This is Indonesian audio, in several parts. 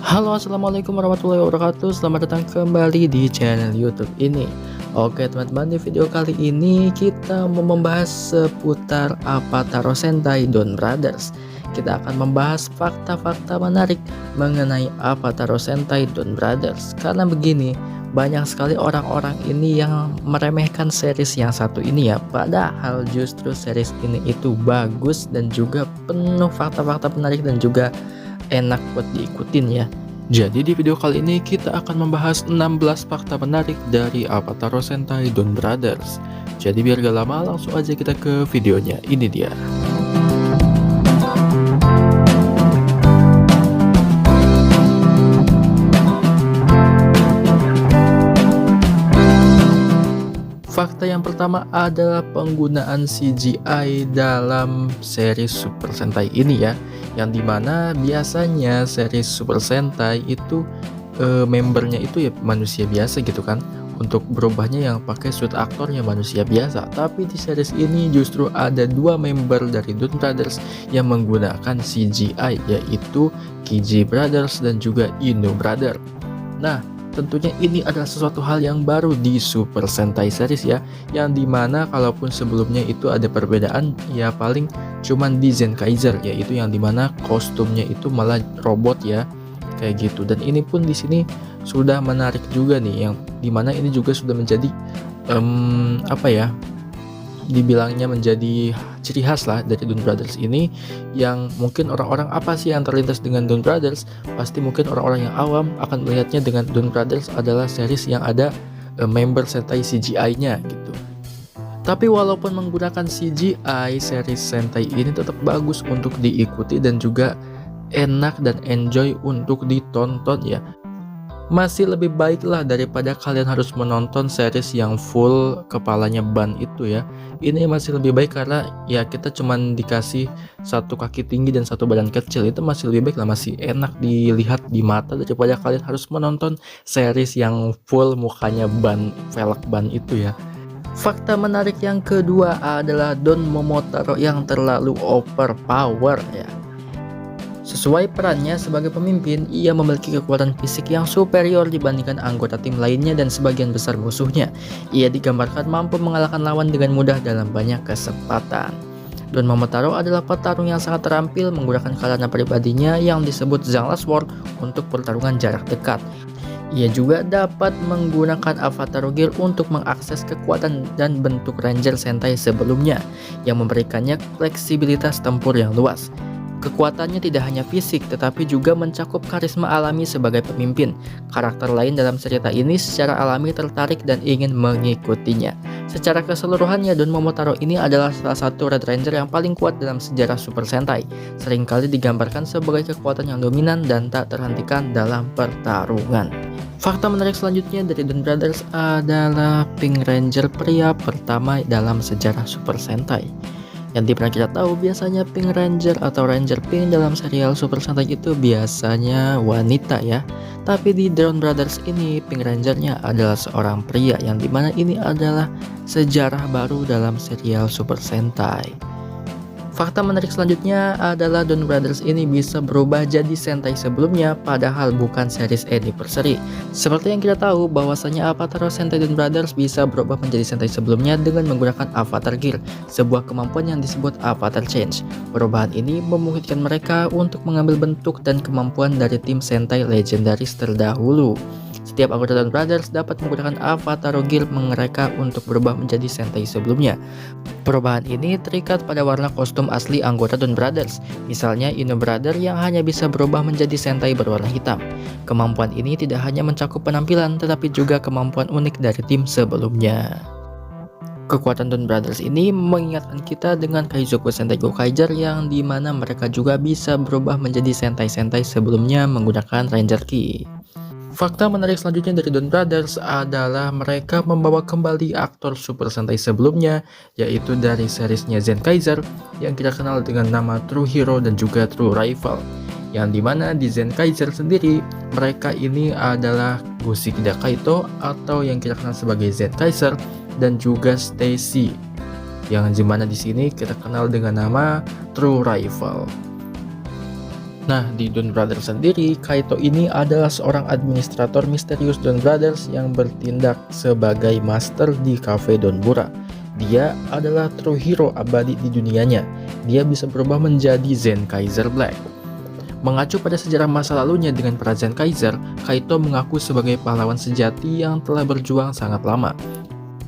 Halo, assalamualaikum warahmatullahi wabarakatuh. Selamat datang kembali di channel YouTube ini. Oke teman-teman, di video kali ini kita mau membahas seputar Avatar Sentai Don Brothers. Kita akan membahas fakta-fakta menarik mengenai Avatar Sentai Don Brothers. Karena begini, banyak sekali orang-orang ini yang meremehkan series yang satu ini ya. Padahal justru series ini itu bagus dan juga penuh fakta-fakta menarik dan juga enak buat diikutin ya. Jadi di video kali ini kita akan membahas 16 fakta menarik dari Avatar Sentai Don Brothers. Jadi biar gak lama langsung aja kita ke videonya. Ini dia. Fakta yang pertama adalah penggunaan CGI dalam series Super Sentai ini ya, yang dimana biasanya series Super Sentai itu membernya itu ya manusia biasa gitu kan. Untuk berubahnya yang pakai suit aktornya manusia biasa, tapi di series ini justru ada dua member dari Don Brothers yang menggunakan CGI, yaitu Kiji Brothers dan juga Inu Brother. Nah, tentunya ini adalah sesuatu hal yang baru di Super Sentai series ya, yang dimana kalaupun sebelumnya itu ada perbedaan ya paling cuman di Zenkaizer, yaitu yang dimana kostumnya itu malah robot ya, kayak gitu. Dan ini pun di sini sudah menarik juga nih, yang dimana ini juga sudah menjadi apa ya, dibilangnya menjadi ciri khas lah dari Don Brothers ini, yang mungkin orang-orang apa sih yang terlintas dengan Don Brothers, pasti mungkin orang-orang yang awam akan melihatnya dengan Don Brothers adalah series yang ada member Sentai CGI-nya gitu. Tapi walaupun menggunakan CGI, series Sentai ini tetap bagus untuk diikuti dan juga enak dan enjoy untuk ditonton ya. Masih lebih baik lah daripada kalian harus menonton series yang full kepalanya ban itu ya. Ini masih lebih baik karena ya kita cuman dikasih satu kaki tinggi dan satu badan kecil, itu masih lebih baik lah, masih enak dilihat di mata daripada kalian harus menonton series yang full mukanya ban, velg ban itu ya. Fakta menarik yang kedua adalah Don Momotaro yang terlalu overpower ya. Sesuai perannya sebagai pemimpin, ia memiliki kekuatan fisik yang superior dibandingkan anggota tim lainnya dan sebagian besar musuhnya. Ia digambarkan mampu mengalahkan lawan dengan mudah dalam banyak kesempatan. Don Momotaro adalah petarung yang sangat terampil menggunakan katana pribadinya yang disebut Zangla Sword untuk pertarungan jarak dekat. Ia juga dapat menggunakan Avatar Gear untuk mengakses kekuatan dan bentuk Ranger Sentai sebelumnya, yang memberikannya fleksibilitas tempur yang luas. Kekuatannya tidak hanya fisik, tetapi juga mencakup karisma alami sebagai pemimpin. Karakter lain dalam cerita ini secara alami tertarik dan ingin mengikutinya. Secara keseluruhannya, Don Momotaro ini adalah salah satu Red Ranger yang paling kuat dalam sejarah Super Sentai. Seringkali digambarkan sebagai kekuatan yang dominan dan tak terhentikan dalam pertarungan. Fakta menarik selanjutnya dari Don Brothers adalah Pink Ranger pria pertama dalam sejarah Super Sentai. Yang pernah kita tahu, biasanya Pink Ranger atau Ranger Pink dalam serial Super Sentai itu biasanya wanita ya. Tapi di Don Brothers ini Pink Rangernya adalah seorang pria, yang dimana ini adalah sejarah baru dalam serial Super Sentai. Fakta menarik selanjutnya adalah Don Brothers ini bisa berubah jadi Sentai sebelumnya, padahal bukan series anniversary. Seperti yang kita tahu bahwasanya Avatar Sentai Don Brothers bisa berubah menjadi Sentai sebelumnya dengan menggunakan Avatar Gear, sebuah kemampuan yang disebut Avatar Change. Perubahan ini memungkinkan mereka untuk mengambil bentuk dan kemampuan dari tim Sentai legendaris terdahulu. Setiap anggota Don Brothers dapat menggunakan Avatar Gear mereka untuk berubah menjadi Sentai sebelumnya. Perubahan ini terikat pada warna kostum asli anggota Don Brothers, misalnya Inu Brother yang hanya bisa berubah menjadi Sentai berwarna hitam. Kemampuan ini tidak hanya mencakup penampilan, tetapi juga kemampuan unik dari tim sebelumnya. Kekuatan Don Brothers ini mengingatkan kita dengan Kaizoku Sentai Gokaiger, yang dimana mereka juga bisa berubah menjadi Sentai-Sentai sebelumnya menggunakan Ranger Ki. Fakta menarik selanjutnya dari Don Brothers adalah mereka membawa kembali aktor Super Sentai sebelumnya, yaitu dari seriesnya Zenkaizer yang kita kenal dengan nama True Hero dan juga True Rival. Yang dimana di Zenkaizer sendiri, mereka ini adalah Goshikida Kaito atau yang kita kenal sebagai Zenkaizer dan juga Stacy, yang dimana di sini kita kenal dengan nama True Rival. Nah, di Don Brothers sendiri, Kaito ini adalah seorang administrator misterius Don Brothers yang bertindak sebagai master di Cafe Donbura. Dia adalah true hero abadi di dunianya. Dia bisa berubah menjadi Zenkaiser Black. Mengacu pada sejarah masa lalunya dengan para Zenkaiser, Kaito mengaku sebagai pahlawan sejati yang telah berjuang sangat lama.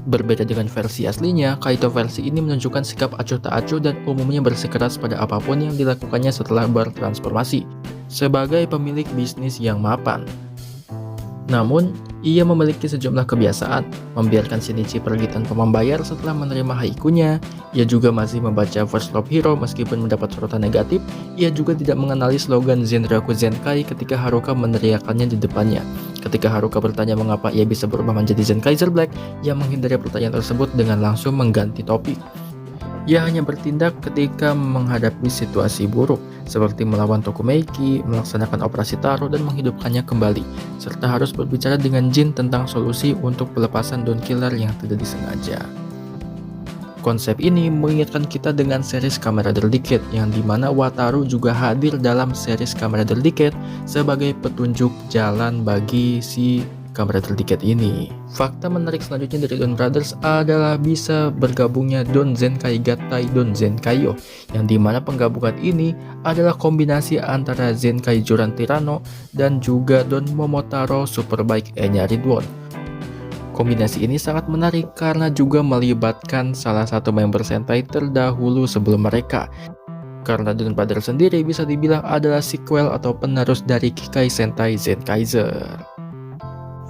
Berbeda dengan versi aslinya, Kaito versi ini menunjukkan sikap acuh tak acuh dan umumnya bersikeras pada apapun yang dilakukannya setelah bertransformasi, sebagai pemilik bisnis yang mapan. Namun, ia memiliki sejumlah kebiasaan, membiarkan Shinichi pergi tanpa membayar setelah menerima haikunya. Ia juga masih membaca First Love Hero meskipun mendapat sorotan negatif. Ia juga tidak mengenali slogan Zenraku Zenkai ketika Haruka meneriakannya di depannya. Ketika Haruka bertanya mengapa ia bisa berubah menjadi Zenkaiser Black, ia menghindari pertanyaan tersebut dengan langsung mengganti topik. Ia hanya bertindak ketika menghadapi situasi buruk, seperti melawan Tokumeiki, melaksanakan operasi Taro, dan menghidupkannya kembali, serta harus berbicara dengan Jin tentang solusi untuk pelepasan Dawn Killer yang tidak disengaja. Konsep ini mengingatkan kita dengan series Kamen Rider Decade, yang dimana Wataru juga hadir dalam series Kamen Rider Decade sebagai petunjuk jalan bagi si Kamen Rider Decade ini. Fakta menarik selanjutnya dari Don Brothers adalah bisa bergabungnya Don Zenkai Gattai Don Zenkaiyo, yang dimana penggabungan ini adalah kombinasi antara Zenkai Joran Tyranno dan juga Don Momotaro Superbike Enya Ridwan. Kombinasi ini sangat menarik karena juga melibatkan salah satu member Sentai terdahulu sebelum mereka. Karena Don Brothers sendiri bisa dibilang adalah sequel atau penerus dari Kikai Sentai Zenkaiser.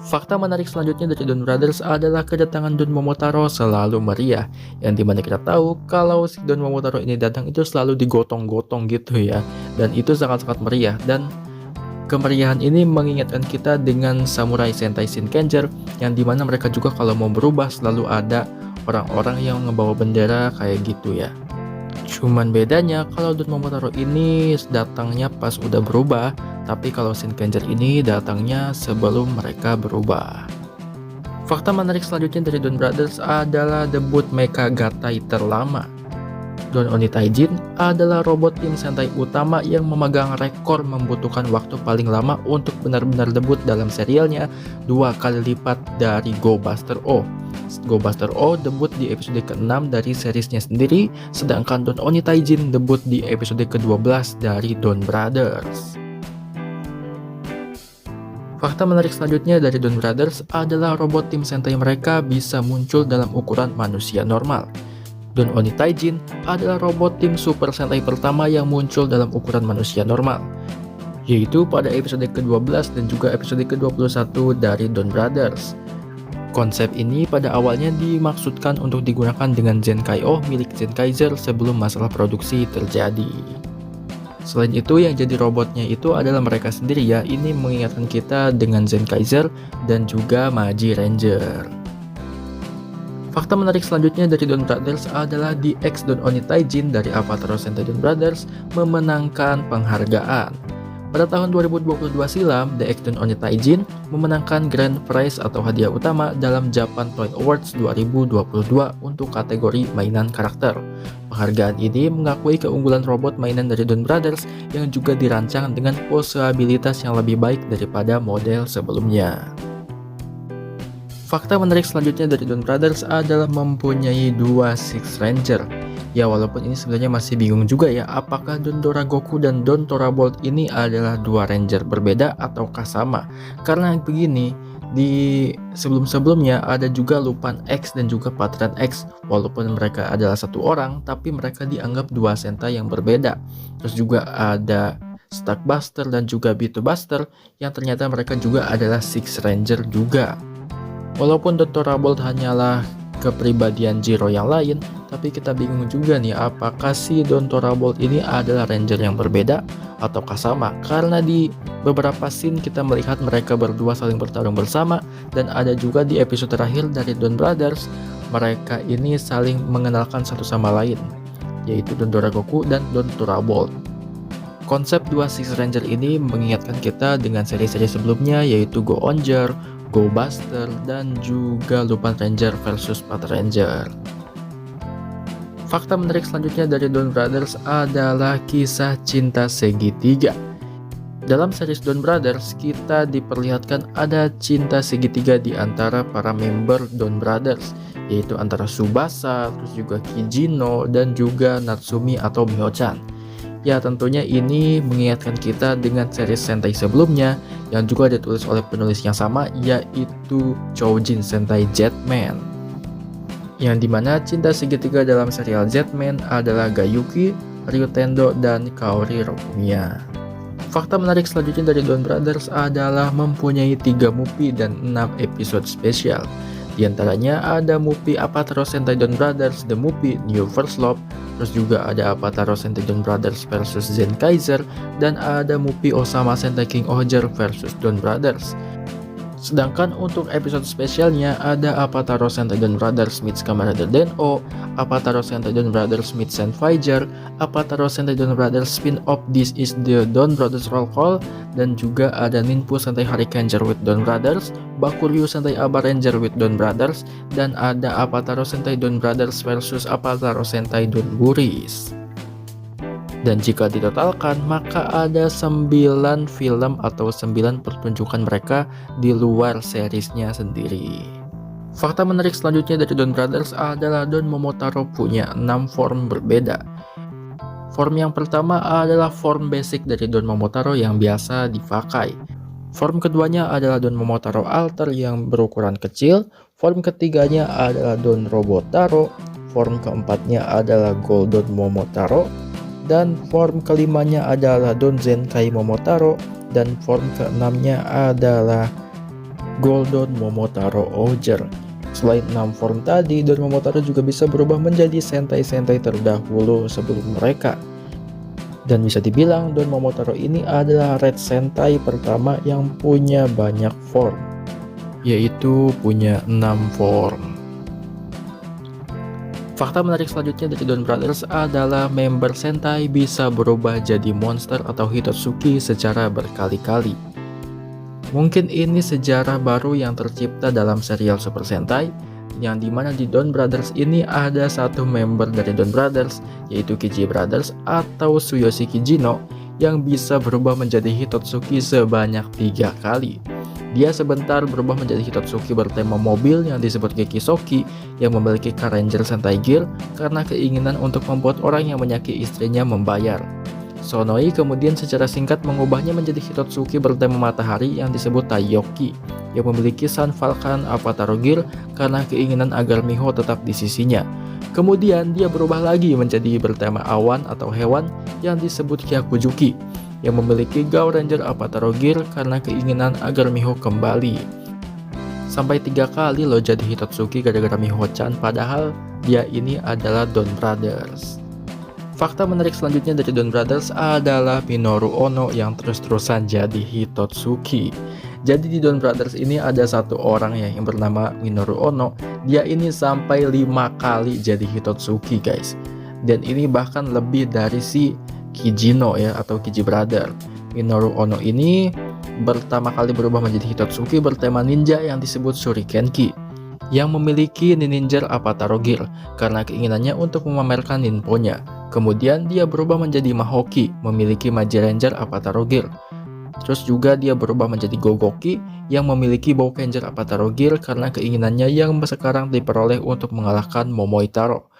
Fakta menarik selanjutnya dari Don Brothers adalah kedatangan Don Momotaro selalu meriah, yang dimana kita tahu kalau si Don Momotaro ini datang itu selalu digotong-gotong gitu ya, dan itu sangat-sangat meriah. Dan kemeriahan ini mengingatkan kita dengan Samurai Sentai Shinkenger, yang dimana mereka juga kalau mau berubah selalu ada orang-orang yang ngebawa bendera kayak gitu ya. Cuman bedanya kalau Don Momotaro ini datangnya pas udah berubah, tapi kalau Shinkenger ini datangnya sebelum mereka berubah. Fakta menarik selanjutnya dari Don Brothers adalah debut Mecha Gattai terlama. Don Oni Taijin adalah robot tim Sentai utama yang memegang rekor membutuhkan waktu paling lama untuk benar-benar debut dalam serialnya, 2 kali lipat dari Go Buster O. Go Buster O debut di episode ke-6 dari seriesnya sendiri, sedangkan Don Oni Taijin debut di episode ke-12 dari Don Brothers. Fakta menarik selanjutnya dari Don Brothers adalah robot tim Sentai mereka bisa muncul dalam ukuran manusia normal. Don Oni Taijin adalah robot tim Super Sentai pertama yang muncul dalam ukuran manusia normal, yaitu pada episode ke-12 dan juga episode ke-21 dari Don Brothers. Konsep ini pada awalnya dimaksudkan untuk digunakan dengan Zenkai-O milik Zenkaiser sebelum masalah produksi terjadi. Selain itu, yang jadi robotnya itu adalah mereka sendiri ya. Ini mengingatkan kita dengan Zenkaiser dan juga Maji Ranger. Fakta menarik selanjutnya dari Don Brothers adalah DX Don Oni Taijin dari Avatar Sentai Don Brothers memenangkan penghargaan. Pada tahun 2022 silam, DX Don Oni Taijin memenangkan Grand Prize atau hadiah utama dalam Japan Toy Awards 2022 untuk kategori mainan karakter. Penghargaan ini mengakui keunggulan robot mainan dari Don Brothers yang juga dirancang dengan posabilitas yang lebih baik daripada model sebelumnya. Fakta menarik selanjutnya dari Don Brothers adalah mempunyai 2 Six Ranger. Ya, walaupun ini sebenarnya masih bingung juga ya, apakah Don Doragoku dan Don Torabolt ini adalah 2 Ranger berbeda ataukah sama? Karena begini, di sebelum-sebelumnya ada juga Lupan X dan juga Patran X. Walaupun mereka adalah satu orang, tapi mereka dianggap 2 Sentai yang berbeda. Terus juga ada Starkbuster dan juga Beat Buster yang ternyata mereka juga adalah Six Ranger juga. Walaupun Don Torabolt hanyalah kepribadian Jiro yang lain, tapi kita bingung juga nih apakah si Don Torabolt ini adalah Ranger yang berbeda ataukah sama, karena di beberapa scene kita melihat mereka berdua saling bertarung bersama, dan ada juga di episode terakhir dari Don Brothers mereka ini saling mengenalkan satu sama lain, yaitu Don Doragoku dan Don Torabolt. Konsep 2 Six Ranger ini mengingatkan kita dengan seri-seri sebelumnya, yaitu Go Onger, Go Buster, dan juga Lupan Ranger versus Pat Ranger. Fakta menarik selanjutnya dari Don Brothers adalah kisah cinta segitiga. Dalam series Don Brothers, kita diperlihatkan ada cinta segitiga di antara para member Don Brothers, yaitu antara Tsubasa, terus juga Kijino, dan juga Natsumi atau Miho-chan. Ya, tentunya ini mengingatkan kita dengan series Sentai sebelumnya yang juga ditulis oleh penulis yang sama, yaitu Choujin Sentai Jetman. Yang dimana cinta segitiga dalam serial Jetman adalah Gayuki, Ryutendo, dan Kaori Rokumiya. Fakta menarik selanjutnya dari Don Brothers adalah mempunyai 3 movie dan 6 episode spesial. Di antaranya ada movie Apataro Sentai Don Brothers The Movie New First Love, terus juga ada Apataro Sentai Don Brothers vs Zen Kaiser, dan ada movie Osama Sentai King Oger vs Don Brothers. Sedangkan untuk episode spesialnya ada Apataro Sentai Don Brothers meets Kamen Den-O, Apataro Sentai Don Brothers meets Senfaiger, Apataro Sentai Don Brothers spin-off This is the Don Brothers Roll Call, dan juga ada Ninpu Sentai Harikanger with Don Brothers, Bakuryu Sentai Aba Ranger with Don Brothers, dan ada Apataro Sentai Don Brothers versus Apataro Sentai Don Buris. Dan jika ditotalkan, maka ada 9 film atau 9 pertunjukan mereka di luar seriesnya sendiri. Fakta menarik selanjutnya dari Don Brothers adalah Don Momotaro punya 6 form berbeda. Form yang pertama adalah form basic dari Don Momotaro yang biasa dipakai. Form keduanya adalah Don Momotaro Alter yang berukuran kecil. Form ketiganya adalah Don Robotaro. Form keempatnya adalah Golden Momotaro. Dan form kelimanya adalah Don Zenkai Momotaro, dan form keenamnya adalah Golden Momotaro Oger. Selain 6 form tadi, Don Momotaro juga bisa berubah menjadi Sentai-Sentai terdahulu sebelum mereka. Dan bisa dibilang Don Momotaro ini adalah Red Sentai pertama yang punya banyak form, yaitu punya 6 form. Fakta menarik selanjutnya dari Don Brothers adalah member Sentai bisa berubah jadi monster atau Hitotsuki secara berkali-kali. Mungkin ini sejarah baru yang tercipta dalam serial Super Sentai, yang dimana di Don Brothers ini ada satu member dari Don Brothers, yaitu Kiji Brothers atau Tsuyoshi Kijino, yang bisa berubah menjadi Hitotsuki sebanyak 3 kali. Dia sebentar berubah menjadi Hitotsuki bertema mobil yang disebut Gekisoki yang memiliki Car Ranger Sentai Gear karena keinginan untuk membuat orang yang menyakiti istrinya membayar. Sonoi kemudian secara singkat mengubahnya menjadi Hitotsuki bertema matahari yang disebut Taiyoki yang memiliki Sun Falcon Apataro Gear karena keinginan agar Miho tetap di sisinya. Kemudian dia berubah lagi menjadi bertema awan atau hewan yang disebut Hyakujuki yang memiliki Gao Ranger Apataro Gear karena keinginan agar Miho kembali. Sampai 3 kali lo jadi Hitotsuki gara-gara Miho-chan, padahal dia ini adalah Don Brothers. Fakta menarik selanjutnya dari Don Brothers adalah Minoru Ono yang terus-terusan jadi Hitotsuki. Jadi di Don Brothers ini ada satu orang ya yang bernama Minoru Ono. Dia ini sampai 5 kali jadi Hitotsuki guys. Dan ini bahkan lebih dari si Kijino ya atau Kiji Brother. Minoru Ono ini pertama kali berubah menjadi Hitotsuki bertema ninja yang disebut Shurikenki yang memiliki Ninja Apataro Gear karena keinginannya untuk memamerkan ninponya. Kemudian dia berubah menjadi Mahoki memiliki Maji Ranger Apataro Gear. Terus juga dia berubah menjadi Gogoki yang memiliki Boukenger Apataro Gear karena keinginannya yang sekarang diperoleh untuk mengalahkan Momoitaro.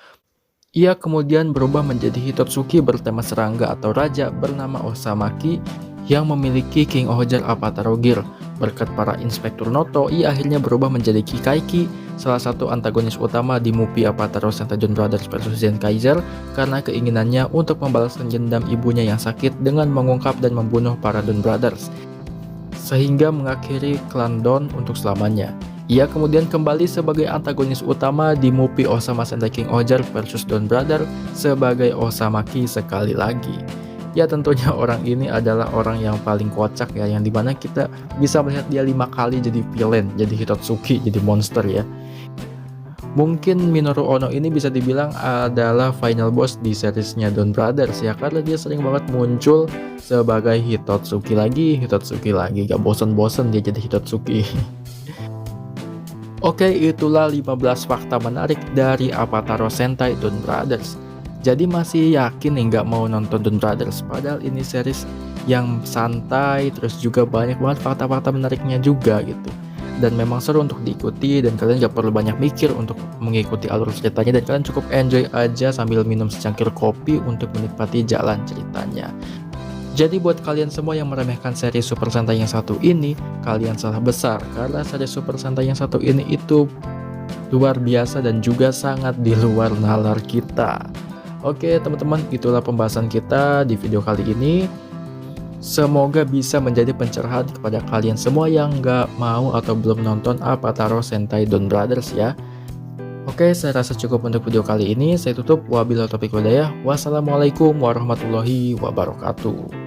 Ia kemudian berubah menjadi Hitotsuki bertema serangga atau raja bernama Osamaki yang memiliki King Oger Apataro Gear. Berkat para Inspektur Noto, ia akhirnya berubah menjadi Kikaiki, salah satu antagonis utama di movie Apataro Sentai Don Brothers vs Zen Kaiser karena keinginannya untuk membalaskan dendam ibunya yang sakit dengan mengungkap dan membunuh para Don Brothers, sehingga mengakhiri klan Don untuk selamanya. Ia kemudian kembali sebagai antagonis utama di movie Osama Sentai King Oger vs Don Brother sebagai Osamaki sekali lagi. Ya tentunya orang ini adalah orang yang paling kocak ya, yang dimana kita bisa melihat dia 5 kali jadi villain, jadi Hitotsuki, jadi monster ya. Mungkin Minoru Ono ini bisa dibilang adalah final boss di seriesnya Don Brothers ya, karena dia sering banget muncul sebagai Hitotsuki lagi, gak bosen-bosen dia jadi Hitotsuki. Oke, itulah 15 fakta menarik dari Apataro Sentai Don Brothers. Jadi masih yakin nih nggak mau nonton Don Brothers? Padahal ini series yang santai, terus juga banyak banget fakta-fakta menariknya juga gitu. Dan memang seru untuk diikuti dan kalian gak perlu banyak mikir untuk mengikuti alur ceritanya dan kalian cukup enjoy aja sambil minum secangkir kopi untuk menikmati jalan ceritanya. Jadi buat kalian semua yang meremehkan seri Super Sentai yang satu ini, kalian salah besar karena seri Super Sentai yang satu ini itu luar biasa dan juga sangat di luar nalar kita. Oke teman-teman, itulah pembahasan kita di video kali ini. Semoga bisa menjadi pencerahan kepada kalian semua yang nggak mau atau belum nonton Apataro Sentai Don Brothers ya. Oke, saya rasa cukup untuk video kali ini. Saya tutup. Wabillahi taufiq walhidayah. Wassalamualaikum warahmatullahi wabarakatuh.